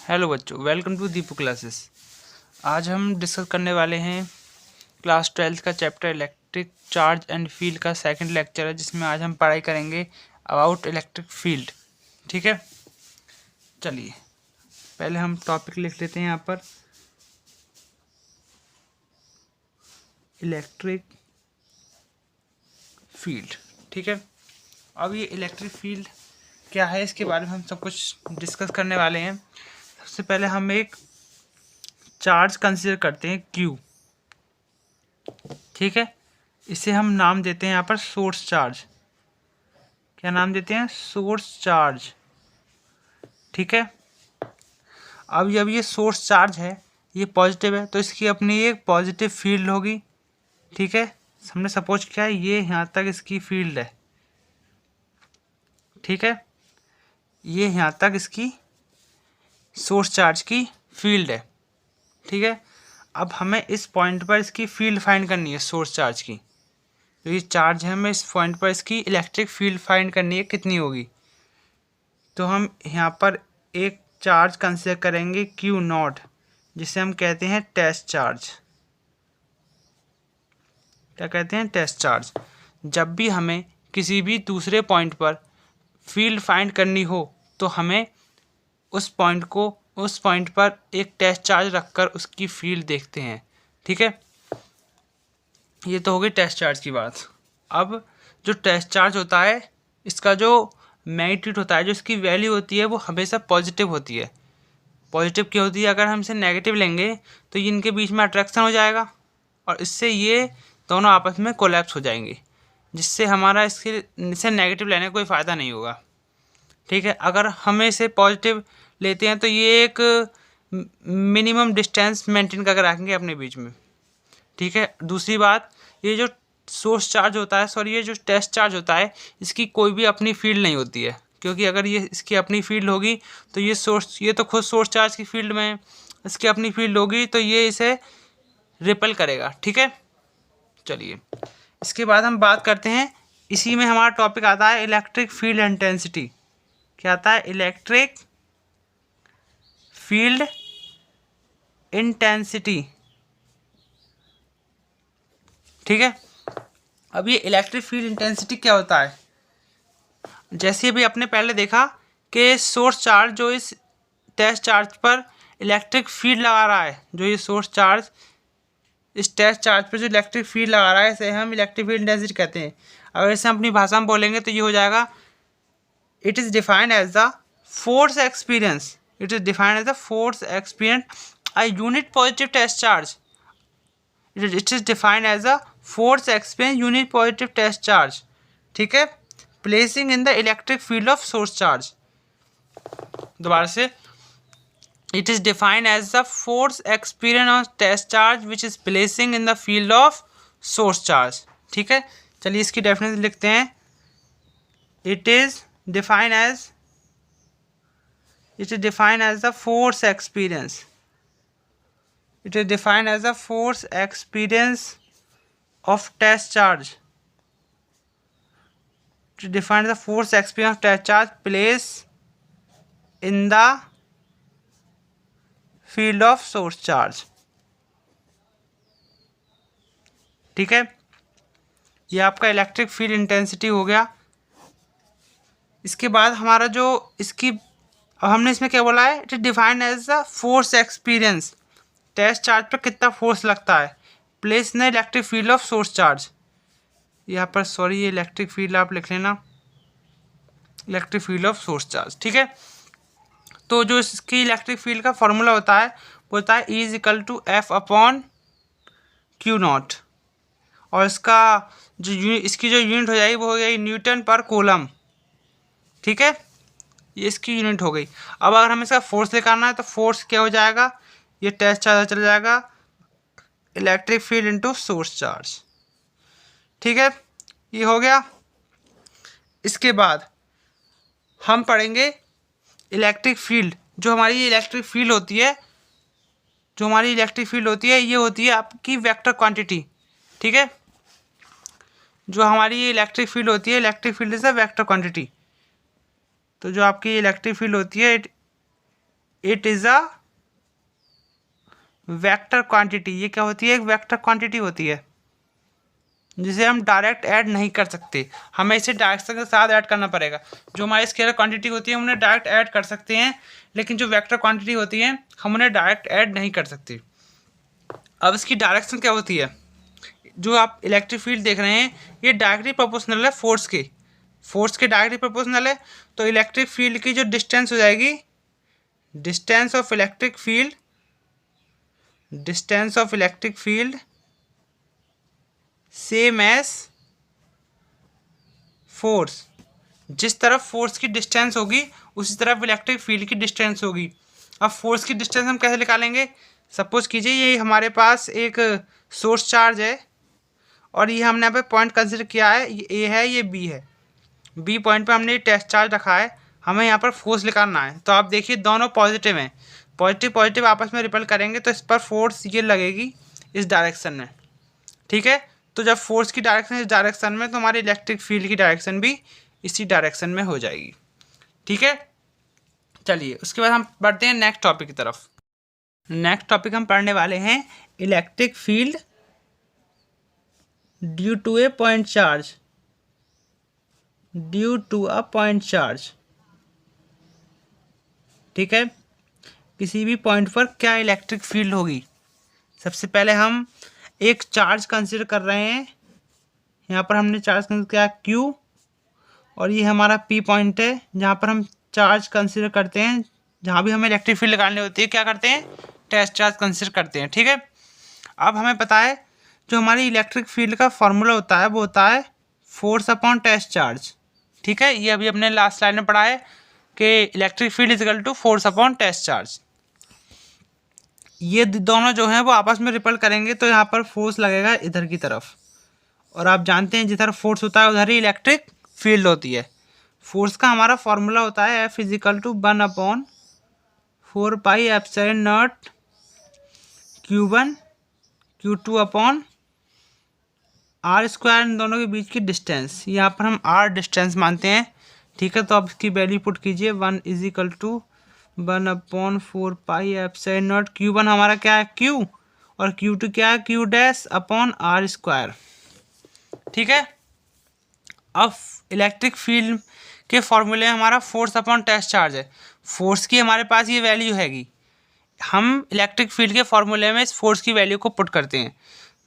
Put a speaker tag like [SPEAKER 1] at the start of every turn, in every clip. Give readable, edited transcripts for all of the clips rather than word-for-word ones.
[SPEAKER 1] Hello बच्चों, welcome to Deepu classes. आज हम डिस्कस करने वाले हैं क्लास 12 का chapter electric charge and field का सेकंड लेक्चर है, जिसमें आज हम पढ़ाई करेंगे अबाउट इलेक्ट्रिक फील्ड। ठीक है, चलिए पहले हम टॉपिक लिख लेते हैं यहाँ पर, इलेक्ट्रिक फील्ड। ठीक है, अब ये इलेक्ट्रिक फील्ड क्या है, इसके बारे में हम सब कुछ डिस्कस करने वाले हैं। सबसे पहले हम एक चार्ज कंसीडर करते हैं Q। ठीक है, इसे हम नाम देते हैं यहाँ पर सोर्स चार्ज। क्या नाम देते हैं? Source charge. ठीक है, अब जब ये सोर्स चार्ज है, ये पॉजिटिव है, तो इसकी अपनी एक पॉजिटिव फील्ड होगी। ठीक है, हमने सपोज किया है ये यहाँ तक इसकी फील्ड है। ठीक है, ये यहाँ तक इसकी सोर्स चार्ज की फील्ड है। ठीक है, अब हमें इस पॉइंट पर इसकी फील्ड फाइंड करनी है सोर्स चार्ज की। तो ये चार्ज है, हमें इस पॉइंट पर इसकी इलेक्ट्रिक फील्ड फाइंड करनी है, कितनी होगी। तो हम यहाँ पर एक चार्ज कंसीडर करेंगे Q0, जिसे हम कहते हैं टेस्ट चार्ज। क्या कहते हैं? Test charge. जब भी हमें किसी भी दूसरे पॉइंट पर फील्ड फाइंड करनी हो, तो हमें उस पॉइंट पर एक टेस्ट चार्ज रखकर उसकी फील्ड देखते हैं। ठीक है, ये तो हो गई टेस्ट चार्ज की बात। अब जो टेस्ट चार्ज होता है, इसका जो मैग्नीट्यूड होता है, जो इसकी वैल्यू होती है, वो हमेशा पॉजिटिव होती है। पॉजिटिव क्यों होती है? अगर हम इसे नेगेटिव लेंगे तो ये इनके बीच में अट्रैक्शन हो जाएगा और इससे ये दोनों आपस में कोलैप्स हो जाएंगे, जिससे हमारा इसे नेगेटिव लेने का कोई फ़ायदा नहीं होगा। ठीक है, अगर हमें इसे पॉजिटिव लेते हैं तो ये एक मिनिमम डिस्टेंस मेंटेन करके रखेंगे अपने बीच में। ठीक है, दूसरी बात, ये जो सोर्स चार्ज होता है, ये जो टेस्ट चार्ज होता है, इसकी कोई भी अपनी फील्ड नहीं होती है, क्योंकि अगर ये इसकी अपनी फील्ड होगी तो ये तो खुद सोर्स चार्ज की फील्ड में है, इसकी अपनी फील्ड होगी तो ये इसे रिपेल करेगा। ठीक है, चलिए इसके बाद हम बात करते हैं, इसी में हमारा टॉपिक आता है इलेक्ट्रिक फील्ड इंटेंसिटी। क्या आता है? Electric field intensity. ठीक है, अब ये इलेक्ट्रिक फील्ड इंटेंसिटी क्या होता है? जैसे अभी अपने पहले देखा कि सोर्स चार्ज जो इस टेस्ट चार्ज पर इलेक्ट्रिक फील्ड लगा रहा है, जो ये सोर्स चार्ज इस टेस्ट चार्ज पर जो इलेक्ट्रिक फील्ड लगा रहा है, इसे हम इलेक्ट्रिक फील्ड इंटेंसिटी कहते हैं। अगर इसे हम अपनी भाषा में बोलेंगे तो ये हो जाएगा, it is defined as the force experience. It is defined as the force experience a unit positive test charge. It is defined as a force experience unit positive test charge. ठीक है, placing in the electric field of source charge. दोबारा से, it is defined as the force experience of test charge which is placing in the field of source charge. ठीक है, चलिए इसकी definition लिखते हैं। It is defined as the force experience. It is defined as the force experience of test charge. To define the force experience of test charge placed in the field of source charge. ठीक है, ये आपका electric field intensity हो गया। इसके बाद हमारा जो अब हमने इसमें क्या बोला है? It is defined as the force experience. Test charge पर कितना फोर्स लगता है, place in the electric field of source charge. यहाँ पर ये इलेक्ट्रिक फील्ड आप लिख लेना, electric field of source charge. ठीक है, तो जो इसकी इलेक्ट्रिक फील्ड का फॉर्मूला होता है वो होता है E equal to F upon Q0, और इसकी जो यूनिट हो जाएगी वो हो जाएगी न्यूटन पर कूलम। ठीक है, ये इसकी यूनिट हो गई। अब अगर हमें इसका फोर्स निकालना है तो फोर्स क्या हो जाएगा? ये टेस्ट चार्ज चला जाएगा electric field into source charge. ठीक है, ये हो गया। इसके बाद हम पढ़ेंगे इलेक्ट्रिक फील्ड। जो हमारी इलेक्ट्रिक फील्ड होती है, ये होती है आपकी वेक्टर क्वांटिटी। ठीक है, जो हमारी इलेक्ट्रिक फील्ड होती है, electric field is a vector quantity. तो जो आपकी इलेक्ट्रिक फील्ड होती है, it is a vector quantity. ये क्या होती है? एक वेक्टर क्वांटिटी होती है जिसे हम डायरेक्ट ऐड नहीं कर सकते, हमें इसे डायरेक्शन के साथ ऐड करना पड़ेगा। जो हमारी स्केलर क्वांटिटी होती है उन्हें डायरेक्ट ऐड कर सकते हैं, लेकिन जो वेक्टर क्वांटिटी होती है हम उन्हें डायरेक्ट ऐड नहीं कर सकते। अब इसकी डायरेक्शन क्या होती है? जो आप इलेक्ट्रिक फील्ड देख रहे हैं ये डायरेक्टली प्रोपोर्शनल है फोर्स के डायरेक्टली प्रोपोर्शनल है। तो इलेक्ट्रिक फील्ड की जो डिस्टेंस हो जाएगी, distance of electric field same as force. जिस तरफ फोर्स की डिस्टेंस होगी उसी तरफ इलेक्ट्रिक फील्ड की डिस्टेंस होगी। अब फोर्स की डिस्टेंस हम कैसे निकालेंगे? सपोज कीजिए ये हमारे पास एक सोर्स चार्ज है और ये हमने यहाँ पे पॉइंट कंसिडर किया है, ये ए है ये बी है। बी पॉइंट पे हमने टेस्ट चार्ज रखा है, हमें यहाँ पर फोर्स निकालना है। तो आप देखिए दोनों पॉजिटिव हैं, पॉजिटिव आपस में रिपेल करेंगे तो इस पर फोर्स ये लगेगी इस डायरेक्शन में। ठीक है, तो जब फोर्स की डायरेक्शन इस डायरेक्शन में तो हमारी इलेक्ट्रिक फील्ड की डायरेक्शन भी इसी डायरेक्शन में हो जाएगी। ठीक है, चलिए उसके बाद हम बढ़ते हैं नेक्स्ट टॉपिक की तरफ। नेक्स्ट टॉपिक हम पढ़ने वाले हैं electric field due to a point charge. ठीक है, किसी भी पॉइंट पर क्या इलेक्ट्रिक फील्ड होगी। सबसे पहले हम एक चार्ज कंसीडर कर रहे हैं, यहाँ पर हमने चार्ज कंसीडर किया Q, और ये हमारा P पॉइंट है जहाँ पर हम चार्ज कंसीडर करते हैं। जहाँ भी हमें इलेक्ट्रिक फील्ड निकालनी होती है क्या करते हैं? टेस्ट चार्ज कंसीडर करते हैं। ठीक है, अब हमें पता है जो हमारी इलेक्ट्रिक फील्ड का फॉर्मूला होता है वो होता है फोर्स अपॉन टेस्ट चार्ज। ठीक है, ये अभी अपने लास्ट स्लाइड में पढ़ा है कि electric field is equal to force upon test charge. ये दोनों जो हैं वो आपस में रिपेल करेंगे तो यहाँ पर फोर्स लगेगा इधर की तरफ, और आप जानते हैं जिधर फोर्स होता है उधर ही इलेक्ट्रिक फील्ड होती है। फोर्स का हमारा फॉर्मूला होता है F is equal to 1/4πε0 Q1 Q2 upon R square, इन दोनों के बीच की डिस्टेंस, यहाँ पर हम R डिस्टेंस मानते हैं। ठीक है, तो आप इसकी वैल्यू पुट कीजिए 1 इज इक्वल टू 1/4πε0 Q1 हमारा क्या है Q, और Q2 क्या है Q dash upon R square. ठीक है, अब इलेक्ट्रिक फील्ड के फॉर्मूले में हमारा फोर्स अपॉन टेस्ट चार्ज है। फोर्स की हमारे पास ये वैल्यू हैगी, हम इलेक्ट्रिक फील्ड के फॉर्मूले में इस फोर्स की वैल्यू को पुट करते हैं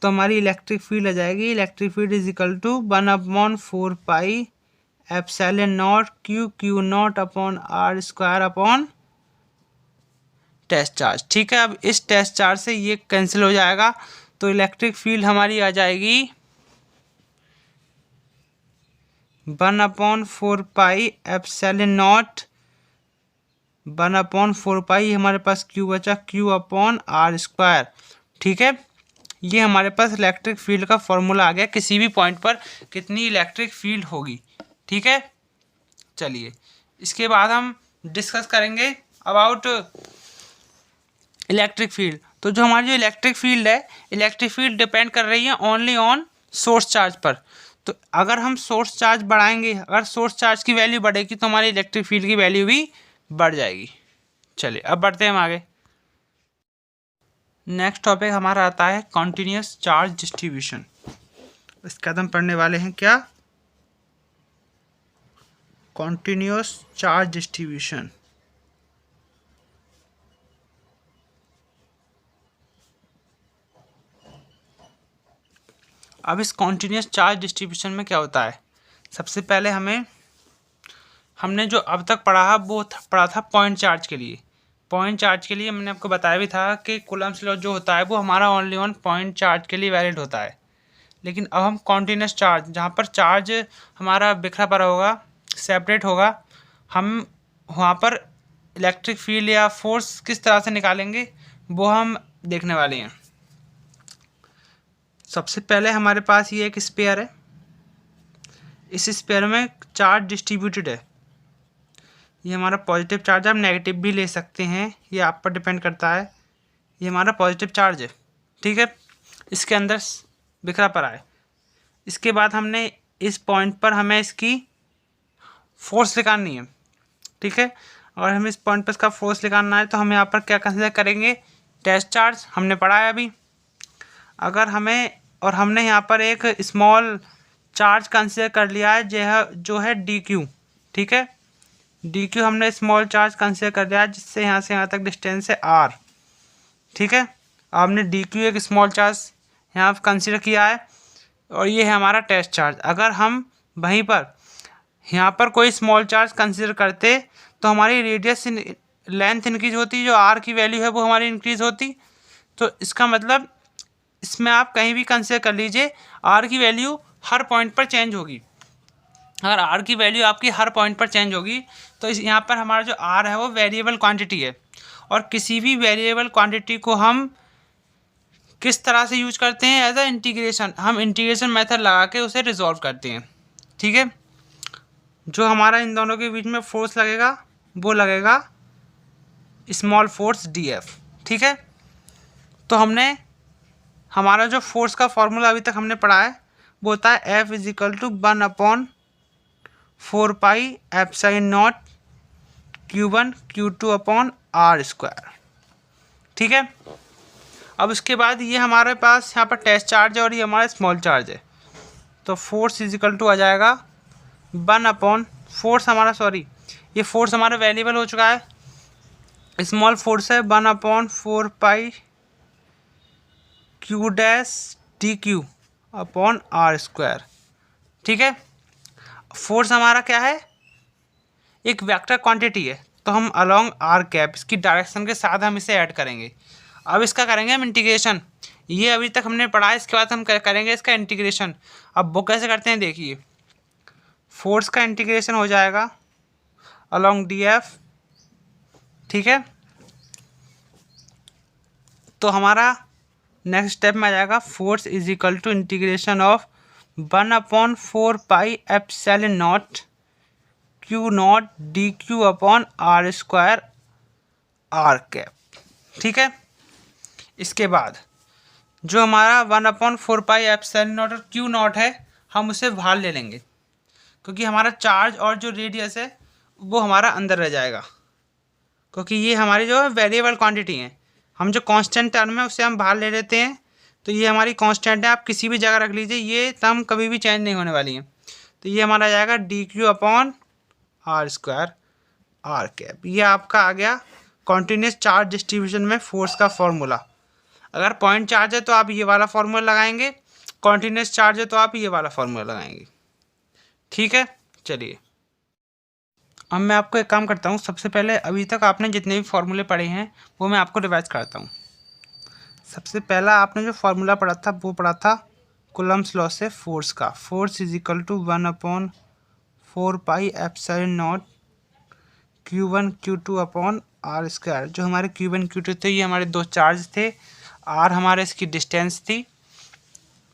[SPEAKER 1] तो हमारी इलेक्ट्रिक फील्ड आ जाएगी, electric field is equal to 1/4πε0 Q0 upon R square upon test charge. ठीक है, अब इस टेस्ट चार्ज से ये कैंसिल हो जाएगा तो इलेक्ट्रिक फील्ड हमारी आ जाएगी 1/4πε0 1/4π, हमारे पास Q बचा Q अपॉन R स्क्वायर। ठीक है, ये हमारे पास इलेक्ट्रिक फील्ड का फॉर्मूला आ गया, किसी भी पॉइंट पर कितनी इलेक्ट्रिक फील्ड होगी। ठीक है, चलिए इसके बाद हम डिस्कस करेंगे अबाउट इलेक्ट्रिक फील्ड। तो जो हमारी जो इलेक्ट्रिक फील्ड है, इलेक्ट्रिक फील्ड डिपेंड कर रही है ओनली ऑन सोर्स चार्ज पर। तो अगर हम सोर्स चार्ज बढ़ाएंगे, अगर सोर्स चार्ज की वैल्यू बढ़ेगी तो हमारी इलेक्ट्रिक फील्ड की वैल्यू भी बढ़ जाएगी। चलिए अब बढ़ते हैं हम आगे। नेक्स्ट टॉपिक हमारा आता है कॉन्टिन्यूस चार्ज डिस्ट्रीब्यूशन। इसका हम पढ़ने वाले हैं क्या? Continuous charge distribution. अब इस कॉन्टिन्यूस चार्ज डिस्ट्रीब्यूशन में क्या होता है? सबसे पहले हमने जो अब तक पढ़ा वो पढ़ा था पॉइंट चार्ज के लिए। पॉइंट चार्ज के लिए मैंने आपको बताया भी था कि कूलम्ब्स लॉ जो होता है वो हमारा ओनली ऑन पॉइंट चार्ज के लिए वैलिड होता है। लेकिन अब हम कॉन्टिन्यूस चार्ज, जहाँ पर चार्ज हमारा बिखरा पड़ा होगा, सेपरेट होगा, हम वहाँ पर इलेक्ट्रिक फील्ड या फोर्स किस तरह से निकालेंगे वो हम देखने वाले हैं। सबसे पहले हमारे पास ये एक स्फीयर है, इस स्फीयर में चार्ज डिस्ट्रीब्यूटेड है। ये हमारा पॉजिटिव चार्ज है, हम नेगेटिव भी ले सकते हैं, ये आप पर डिपेंड करता है। ये हमारा पॉजिटिव चार्ज है। ठीक है, इसके अंदर बिखरा पड़ा है। इसके बाद हमने इस पॉइंट पर हमें इसकी फोर्स निकालनी है। ठीक है, और हमें इस पॉइंट पर इसका फोर्स निकालना है तो हम यहाँ पर क्या कंसिडर करेंगे, टेस्ट चार्ज हमने पढ़ा है अभी। अगर हमें, और हमने यहाँ पर एक स्मॉल चार्ज कंसिडर कर लिया है जो है डी क्यू। ठीक है, डी क्यू हमने स्मॉल चार्ज कंसिडर कर लिया है, जिससे यहाँ से यहाँ तक डिस्टेंस है आर। ठीक है, आपने डी क्यू एक स्मॉल चार्ज यहाँ कंसिडर किया है और ये है हमारा टेस्ट चार्ज। अगर हम वहीं पर यहाँ पर कोई स्मॉल चार्ज कंसिडर करते तो हमारी रेडियस लेंथ इंक्रीज होती, जो आर की वैल्यू है वो हमारी इंक्रीज होती। तो इसका मतलब इसमें आप कहीं भी कंसिडर कर लीजिए, आर की वैल्यू हर पॉइंट पर चेंज होगी। अगर आर की वैल्यू आपकी हर पॉइंट पर चेंज होगी तो इस यहाँ पर हमारा जो आर है वो वेरिएबल क्वांटिटी है। और किसी भी वेरिएबल क्वांटिटी को हम किस तरह से यूज करते हैं, एज अ इंटीग्रेशन। हम इंटीग्रेशन मेथड लगा के उसे रिजॉल्व करते हैं। ठीक है, जो हमारा इन दोनों के बीच में फोर्स लगेगा वो लगेगा स्मॉल फोर्स डी एफ। ठीक है, तो हमने हमारा जो फोर्स का फॉर्मूला अभी तक हमने पढ़ा है वो होता है F is equal to 1/4 pi epsilon naught Q1 Q2 upon r square. ठीक है, अब उसके बाद ये हमारे पास यहाँ पर टेस्ट चार्ज है और ये हमारा स्मॉल चार्ज है, तो फोर्स इज इक्वल टू आ जाएगा 1/4 ये फोर्स हमारा वेरिएबल हो चुका है, स्मॉल फोर्स है 1/4 pi Q dash d q upon r square. ठीक है, फोर्स हमारा क्या है, एक वेक्टर क्वांटिटी है, तो हम अलोंग आर कैप इसकी डायरेक्शन के साथ हम इसे ऐड करेंगे। अब इसका करेंगे हम इंटीग्रेशन, ये अभी तक हमने पढ़ा है, इसके बाद हम करेंगे इसका इंटीग्रेशन। अब वो कैसे करते हैं देखिए, फोर्स का इंटीग्रेशन हो जाएगा अलोंग डी एफ। ठीक है, तो हमारा नेक्स्ट स्टेप में आ जाएगा force is equal to integration of 1/4 pi epsilon naught Q naught d q upon r square r cap. ठीक है, इसके बाद जो हमारा 1/4 पाई एप्सिलॉन नॉट और Q नॉट है हम उसे बाहर ले लेंगे, क्योंकि हमारा चार्ज और जो रेडियस है वो हमारा अंदर रह जाएगा, क्योंकि ये हमारी जो वेरिएबल क्वांटिटी है। हम जो कांस्टेंट टर्म है उसे हम बाहर ले लेते हैं, तो ये हमारी कांस्टेंट है, आप किसी भी जगह रख लीजिए, ये टर्म कभी भी चेंज नहीं होने वाली है। तो ये हमारा आ जाएगा d q upon r square r cap. ये आपका आ गया कॉन्टीन्यूस चार्ज डिस्ट्रीब्यूशन में फोर्स का फॉर्मूला। अगर पॉइंट चार्ज है तो आप ये वाला फॉर्मूला लगाएंगे, कॉन्टीन्यूस चार्ज है तो आप ये वाला फॉर्मूला लगाएंगे। ठीक है, चलिए अब मैं आपको एक काम करता हूँ, सबसे पहले अभी तक आपने जितने भी फॉर्मूले पढ़े हैं वो मैं आपको रिवाइज करता हूँ। सबसे पहला आपने जो फार्मूला पढ़ा था वो पढ़ा था कूलम्ब्स लॉ से फोर्स का, force is equal to 1/4 pi epsilon naught Q1 Q2 upon r square. जो हमारे Q1 Q2 थे ये हमारे दो चार्ज थे, आर हमारे इसकी डिस्टेंस थी।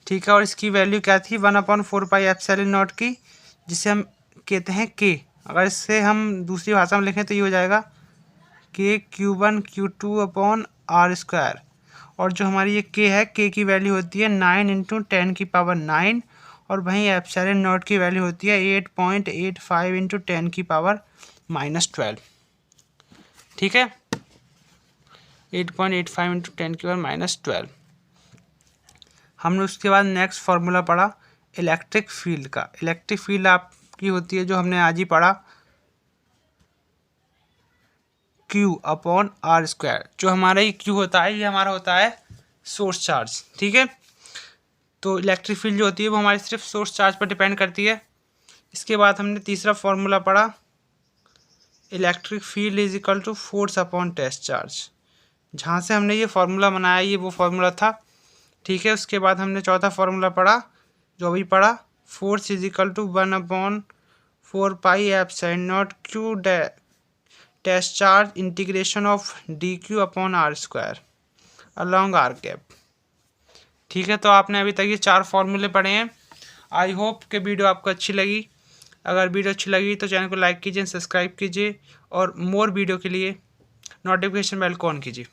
[SPEAKER 1] ठीक है, और इसकी वैल्यू क्या थी 1/4 पाई एप्सिलॉन नॉट की, जिसे हम कहते हैं K। अगर इससे हम दूसरी भाषा में लिखें तो ये हो जाएगा K Q1 Q2 upon r square. और जो हमारी ये K है, K की वैल्यू होती है 9 × 10⁹, और वहीं एप्सिलॉन नॉट की वैल्यू होती है 8.85 × 10⁻12। ठीक है, 8.85 × 10⁻12। हमने उसके बाद नेक्स्ट फार्मूला पढ़ा इलेक्ट्रिक फील्ड का। इलेक्ट्रिक फील्ड आपकी होती है, जो हमने आज ही पढ़ा, Q अपॉन आर स्क्वायर। जो हमारा ये Q होता है ये हमारा होता है सोर्स चार्ज। ठीक है, तो इलेक्ट्रिक फील्ड जो होती है वो हमारी सिर्फ सोर्स चार्ज पर डिपेंड करती है। इसके बाद हमने तीसरा फार्मूला पढ़ा electric field is equal to force upon test charge. जहाँ से हमने ये फार्मूला बनाया ये वो फार्मूला था। ठीक है, उसके बाद हमने चौथा फार्मूला पढ़ा जो अभी पढ़ा, force is equal to 1/4 pi epsilon naught Q test charge integration of d q upon r square along r cap. ठीक है, तो आपने अभी तक ये 4 फार्मूले पढ़े हैं। आई होप कि वीडियो आपको अच्छी लगी। अगर वीडियो अच्छी लगी तो चैनल को लाइक कीजिए, सब्सक्राइब कीजिए और मोर वीडियो के लिए नोटिफिकेशन बेल को ऑन कीजिए।